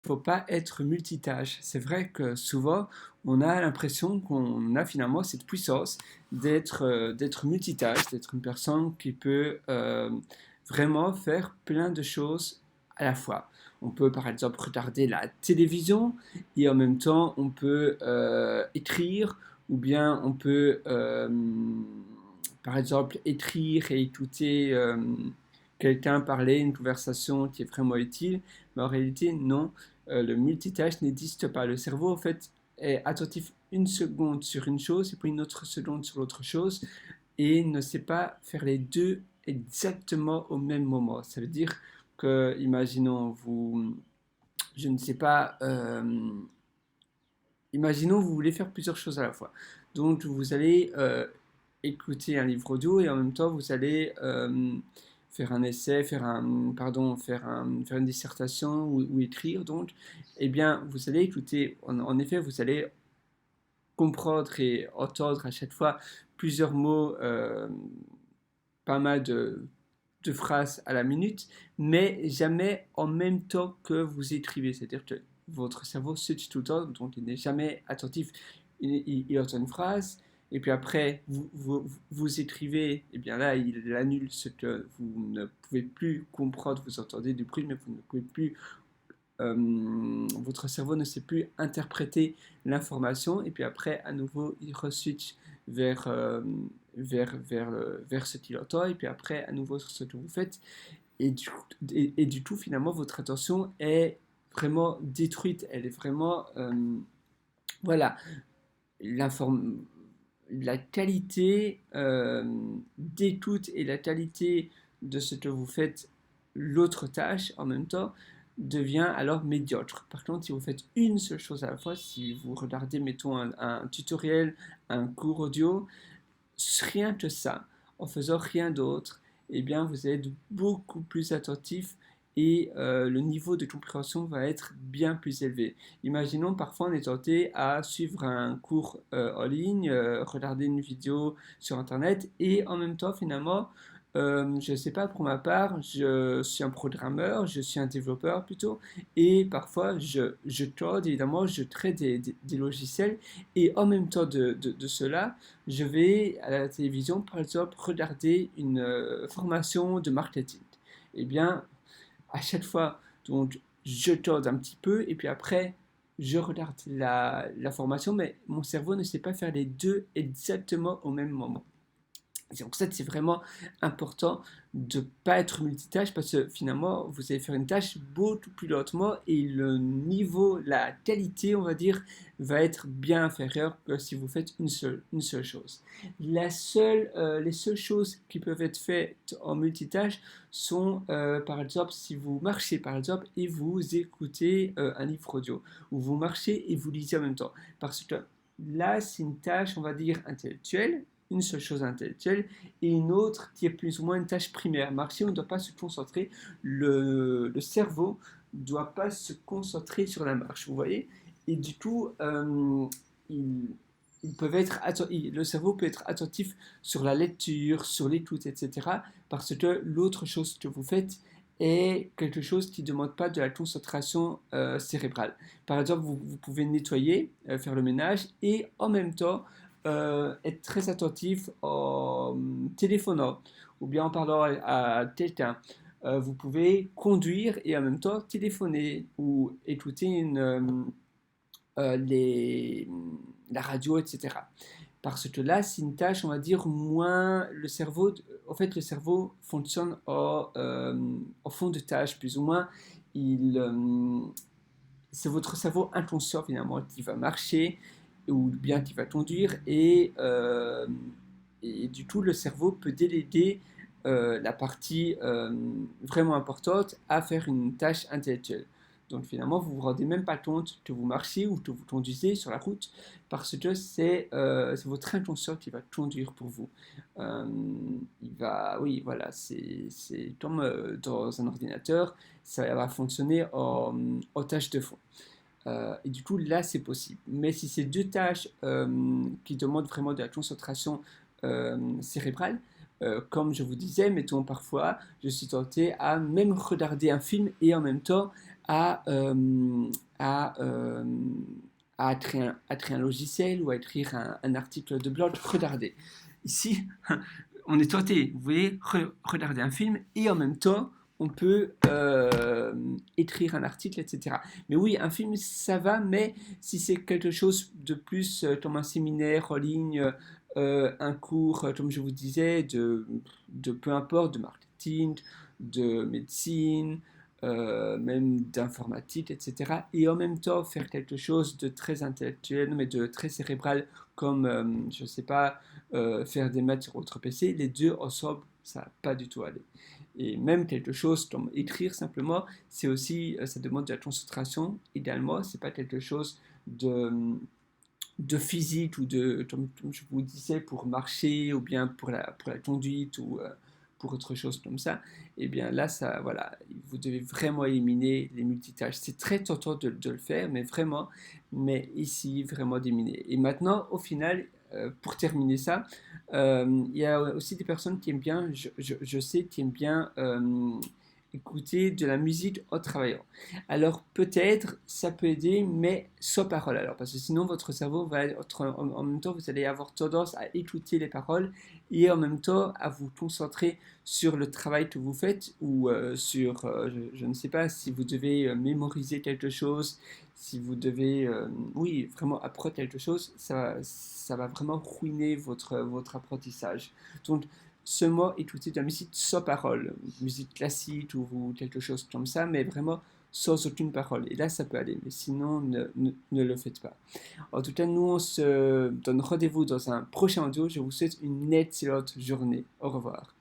faut pas être multitâche. C'est vrai que souvent, on a l'impression qu'on a finalement cette puissance d'être multitâche, d'être une personne qui peut vraiment faire plein de choses à la fois. On peut par exemple regarder la télévision et en même temps on peut écrire ou bien on peut par exemple écrire et écouter quelqu'un parler, une conversation qui est vraiment utile, mais en réalité non, le multitâche n'existe pas. Le cerveau en fait est attentif une seconde sur une chose et puis une autre seconde sur l'autre chose et ne sait pas faire les deux exactement au même moment. Ça veut dire que, imaginons, je ne sais pas, imaginons vous voulez faire plusieurs choses à la fois. Donc vous allez écouter un livre audio et en même temps vous allez faire un essai, faire une dissertation ou écrire. Donc, eh bien, vous allez écouter. En effet, vous allez comprendre et entendre à chaque fois plusieurs mots, pas mal de phrases à la minute, mais jamais en même temps que vous écrivez. C'est-à-dire que votre cerveau switch tout le temps, donc il n'est jamais attentif. Il entend une phrase, et puis après, vous écrivez, et bien là, il annule ce que vous ne pouvez plus comprendre. Vous entendez du bruit, mais vous ne pouvez plus votre cerveau ne sait plus interpréter l'information et puis après à nouveau il re-switch vers, vers ce qu'il entend et puis après à nouveau sur ce que vous faites et du tout finalement votre attention est vraiment détruite, elle est vraiment voilà la qualité d'écoute et la qualité de ce que vous faites l'autre tâche en même temps devient alors médiocre. Par contre, si vous faites une seule chose à la fois, si vous regardez, mettons, un tutoriel, un cours audio, rien que ça, en faisant rien d'autre, eh bien, vous allez être beaucoup plus attentif et le niveau de compréhension va être bien plus élevé. Imaginons parfois on est tenté à suivre un cours en ligne, regarder une vidéo sur internet et en même temps finalement je ne sais pas, pour ma part, je suis un programmeur, je suis un développeur plutôt, et parfois je code, évidemment, je crée des logiciels, et en même temps de cela, je vais à la télévision, par exemple, regarder une formation de marketing. Eh bien, à chaque fois, donc, je code un petit peu, et puis après, je regarde la formation, mais mon cerveau ne sait pas faire les deux exactement au même moment. C'est pour ça que c'est vraiment important de ne pas être multitâche parce que finalement, vous allez faire une tâche beaucoup plus lentement et le niveau, la qualité, on va dire, va être bien inférieur que si vous faites une seule chose. Les seules choses qui peuvent être faites en multitâche sont, par exemple, si vous marchez, par exemple, et vous écoutez un livre audio, ou vous marchez et vous lisez en même temps. Parce que là, c'est une tâche, on va dire, intellectuelle, une seule chose intellectuelle et une autre qui est plus ou moins une tâche primaire. Marcher, on ne doit pas se concentrer, le cerveau ne doit pas se concentrer sur la marche, vous voyez. Et du coup, ils, le cerveau peut être attentif sur la lecture, sur l'écoute, etc. Parce que l'autre chose que vous faites est quelque chose qui ne demande pas de la concentration cérébrale. Par exemple, vous pouvez nettoyer, faire le ménage et en même temps être très attentif en téléphonant ou bien en parlant à quelqu'un. Vous pouvez conduire et en même temps téléphoner ou écouter les, la radio, etc. Parce que là, c'est une tâche, on va dire, moins le cerveau. En fait, le cerveau fonctionne en fond de tâche, plus ou moins. Il, c'est votre cerveau inconscient finalement qui va marcher ou bien qui va conduire et du coup le cerveau peut déléguer la partie vraiment importante à faire une tâche intellectuelle. Donc finalement vous ne vous rendez même pas compte que vous marchez ou que vous conduisez sur la route parce que c'est votre inconscient qui va conduire pour vous. Euh, oui voilà, c'est comme dans un ordinateur, ça va fonctionner en tâche de fond. Et du coup, là, c'est possible. Mais si c'est deux tâches qui demandent vraiment de la concentration cérébrale, comme je vous disais, mettons parfois, je suis tenté à même regarder un film et en même temps à, à, euh, à écrire un logiciel ou à écrire un article de blog, regardez. Ici, on est tenté, vous voyez, regarder un film et en même temps, on peut écrire un article, etc. Mais oui, un film, ça va, mais si c'est quelque chose de plus comme un séminaire en ligne, un cours, comme je vous disais, de peu importe, de marketing, de médecine, même d'informatique, etc. Et en même temps, faire quelque chose de très intellectuel, mais de très cérébral, comme, je ne sais pas, faire des maths sur votre PC, les deux ensemble, ça va pas du tout aller. Et même quelque chose comme écrire simplement, c'est aussi, ça demande de la concentration. Idéalement, c'est pas quelque chose de physique ou comme je vous disais, pour marcher ou bien pour la conduite ou pour autre chose comme ça. Et bien là, ça, voilà, vous devez vraiment éliminer les multitâches. C'est très tentant de le faire, mais vraiment, mais ici, vraiment d'éliminer. Et maintenant, au final, pour terminer ça, il y a aussi des personnes qui aiment bien, je sais, qui aiment bien écouter de la musique en travaillant. Alors peut-être ça peut aider, mais sans parole. Alors parce que sinon votre cerveau va être en même temps, vous allez avoir tendance à écouter les paroles et en même temps à vous concentrer sur le travail que vous faites ou sur, je ne sais pas, si vous devez mémoriser quelque chose, si vous devez, oui, vraiment apprendre quelque chose, ça va vraiment ruiner votre apprentissage. Donc seulement écouter de la musique sans parole, musique classique ou quelque chose comme ça, mais vraiment sans aucune parole. Et là, ça peut aller, mais sinon, ne le faites pas. En tout cas, nous, on se donne rendez-vous dans un prochain audio. Je vous souhaite une excellente journée. Au revoir.